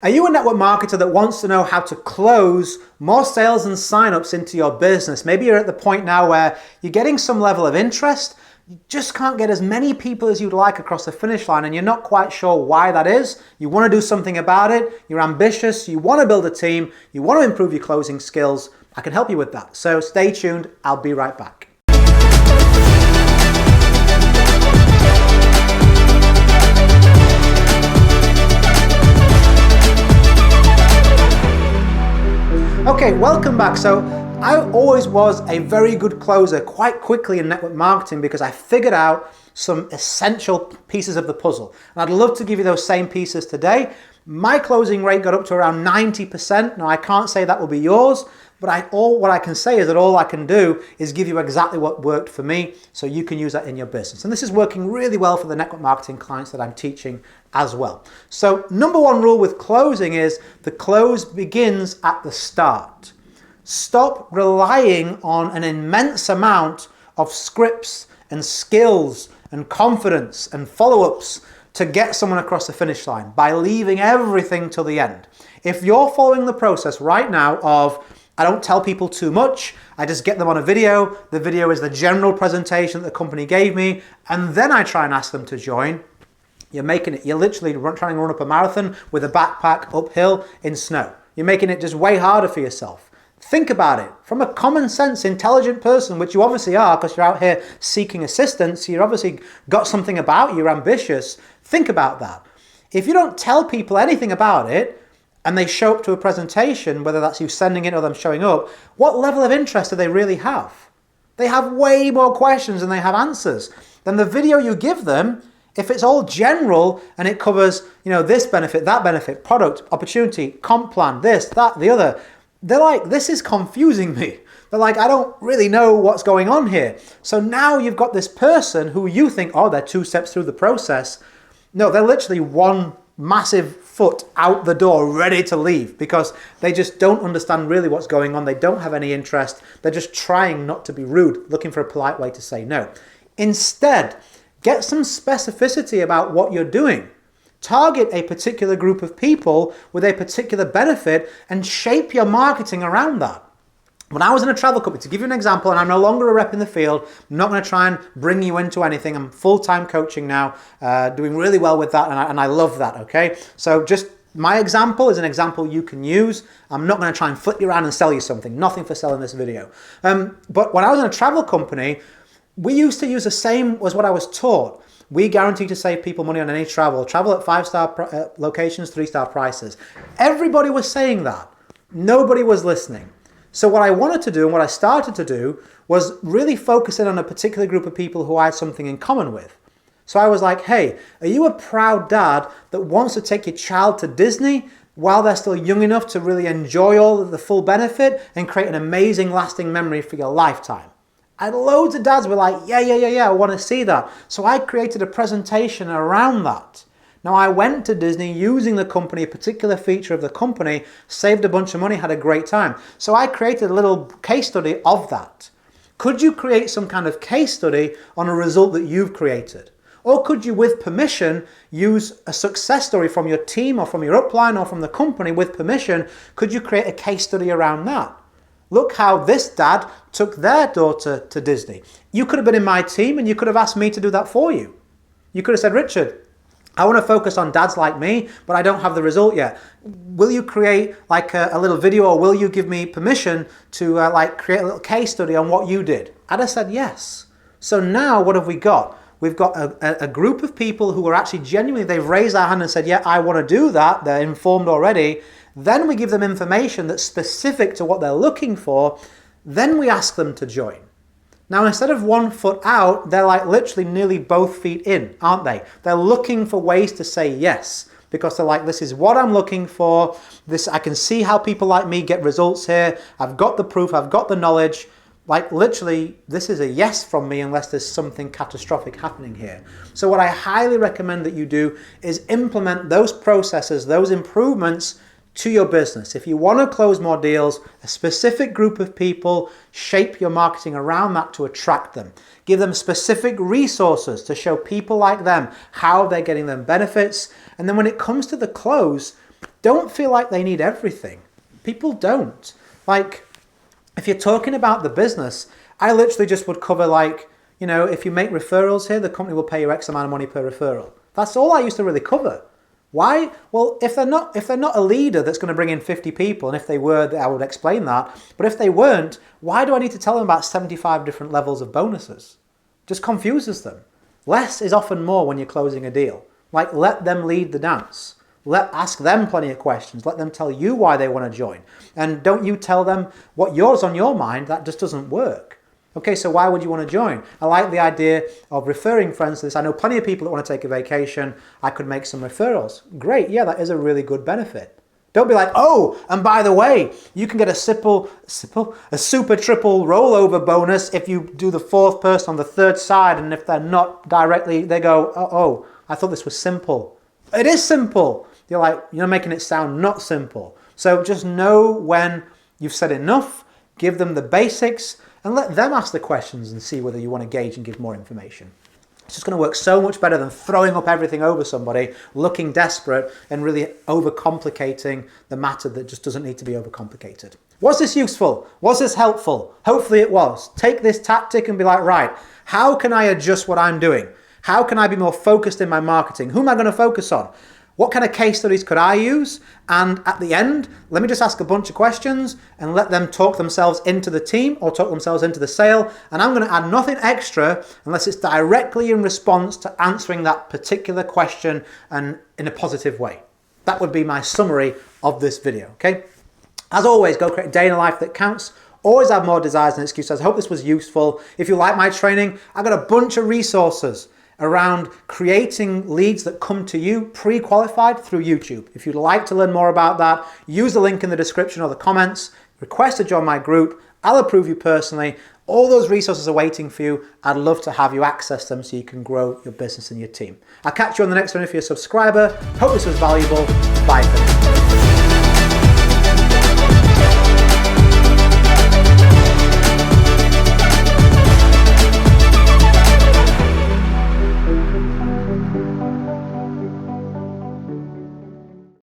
Are you a network marketer that wants to know how to close more sales and signups into your business? Maybe you're at the point now where you're getting some level of interest, you just can't get as many people as you'd like across the finish line and you're not quite sure why that is. You want to do something about it, you're ambitious, you want to build a team, you want to improve your closing skills. I can help you with that. So stay tuned, I'll be right back. Okay, welcome back. So I always was a very good closer quite quickly in network marketing because I figured out some essential pieces of the puzzle. And I'd love to give you those same pieces today. My closing rate got up to around 90%. Now I can't say that will be yours, but what I can say is that all I can do is give you exactly what worked for me so you can use that in your business. And this is working really well for the network marketing clients that I'm teaching as well. So number one rule with closing is the close begins at the start. Stop relying on an immense amount of scripts and skills and confidence and follow-ups to get someone across the finish line by leaving everything till the end. If you're following the process right now of I don't tell people too much, I just get them on a video, the video is the general presentation that the company gave me, and then I try and ask them to join, you're literally trying to run up a marathon with a backpack uphill in snow. You're making it just way harder for yourself. Think about it. From a common sense, intelligent person, which you obviously are because you're out here seeking assistance, you've obviously got something about you, you're ambitious. Think about that. If you don't tell people anything about it, and they show up to a presentation, whether that's you sending it or them showing up, what level of interest do they really have? They have way more questions than they have answers. Then the video you give them, if it's all general and it covers, this benefit, product, opportunity, comp plan, this, that, the other, they're like, this is confusing me. They're like, I don't really know what's going on here. So now you've got this person who you think, oh, they're 2 steps through the process. No, they're literally one massive foot out the door ready to leave because they just don't understand really what's going on. They don't have any interest. They're just trying not to be rude, looking for a polite way to say no. Instead, get some specificity about what you're doing. Target a particular group of people with a particular benefit and shape your marketing around that. When I was in a travel company, to give you an example, and I'm no longer a rep in the field, I'm not going to try and bring you into anything. I'm full-time coaching now, doing really well with that, and I love that, okay? So just my example is an example you can use. I'm not going to try and flip you around and sell you something. Nothing for selling this video. But when I was in a travel company, we used to use the same as what I was taught. We guarantee to save people money on any travel. Travel at 5-star locations, 3-star prices. Everybody was saying that. Nobody was listening. So what I wanted to do and what I started to do was really focus in on a particular group of people who I had something in common with. So I was like, hey, are you a proud dad that wants to take your child to Disney while they're still young enough to really enjoy all of the full benefit and create an amazing lasting memory for your lifetime? And loads of dads were like, yeah, I want to see that. So I created a presentation around that. Now I went to Disney using the company, a particular feature of the company, saved a bunch of money, had a great time. So I created a little case study of that. Could you create some kind of case study on a result that you've created? Or could you, with permission, use a success story from your team or from your upline or from the company with permission? Could you create a case study around that? Look how this dad took their daughter to Disney. You could have been in my team and you could have asked me to do that for you. You could have said, Richard, I want to focus on dads like me, but I don't have the result yet. Will you create like a little video or will you give me permission to create a little case study on what you did? I'd have said yes. So now what have we got? We've got a group of people who are actually genuinely, they've raised their hand and said, yeah, I want to do that. They're informed already. Then we give them information that's specific to what they're looking for. Then we ask them to join. Now, instead of 1 foot out, they're like literally nearly both feet in, aren't they? They're looking for ways to say yes because they're like, this is what I'm looking for. I can see how people like me get results here. I've got the proof. I've got the knowledge. Like literally, this is a yes from me unless there's something catastrophic happening here. So what I highly recommend that you do is implement those processes, those improvements to your business. If you want to close more deals, a specific group of people, shape your marketing around that to attract them. Give them specific resources to show people like them how they're getting them benefits. And then when it comes to the close, don't feel like they need everything. People don't. Like, if you're talking about the business, I literally just would cover like, you know, if you make referrals here, the company will pay you X amount of money per referral. That's all I used to really cover. Why? Well, if they're not a leader that's going to bring in 50 people, and if they were, I would explain that. But if they weren't, why do I need to tell them about 75 different levels of bonuses? Just confuses them. Less is often more when you're closing a deal. Like, let them lead the dance. Ask them plenty of questions. Let them tell you why they want to join. And don't you tell them what yours on your mind. That just doesn't work. Okay, so why would you want to join? I like the idea of referring friends to this. I know plenty of people that want to take a vacation. I could make some referrals. Great, yeah, that is a really good benefit. Don't be like, oh, and by the way, you can get a super triple rollover bonus if you do the fourth person on the third side, and if they're not directly, they go, oh, I thought this was simple. It is simple. You're like, you're making it sound not simple. So just know when you've said enough, give them the basics, and let them ask the questions and see whether you want to gauge and give more information. It's just going to work so much better than throwing up everything over somebody, looking desperate, and really overcomplicating the matter that just doesn't need to be overcomplicated. Was this useful? Was this helpful? Hopefully it was. Take this tactic and be like, right, how can I adjust what I'm doing? How can I be more focused in my marketing? Who am I going to focus on? What kind of case studies could I use? And at the end, let me just ask a bunch of questions and let them talk themselves into the team or talk themselves into the sale. And I'm going to add nothing extra unless it's directly in response to answering that particular question and in a positive way. That would be my summary of this video, okay? As always, go create a day in a life that counts. Always have more desires than excuses. I hope this was useful. If you like my training, I've got a bunch of resources around creating leads that come to you pre-qualified through YouTube. If you'd like to learn more about that, use the link in the description or the comments, request to join my group. I'll approve you personally. All those resources are waiting for you. I'd love to have you access them so you can grow your business and your team. I'll catch you on the next one if you're a subscriber. Hope this was valuable. Bye for now.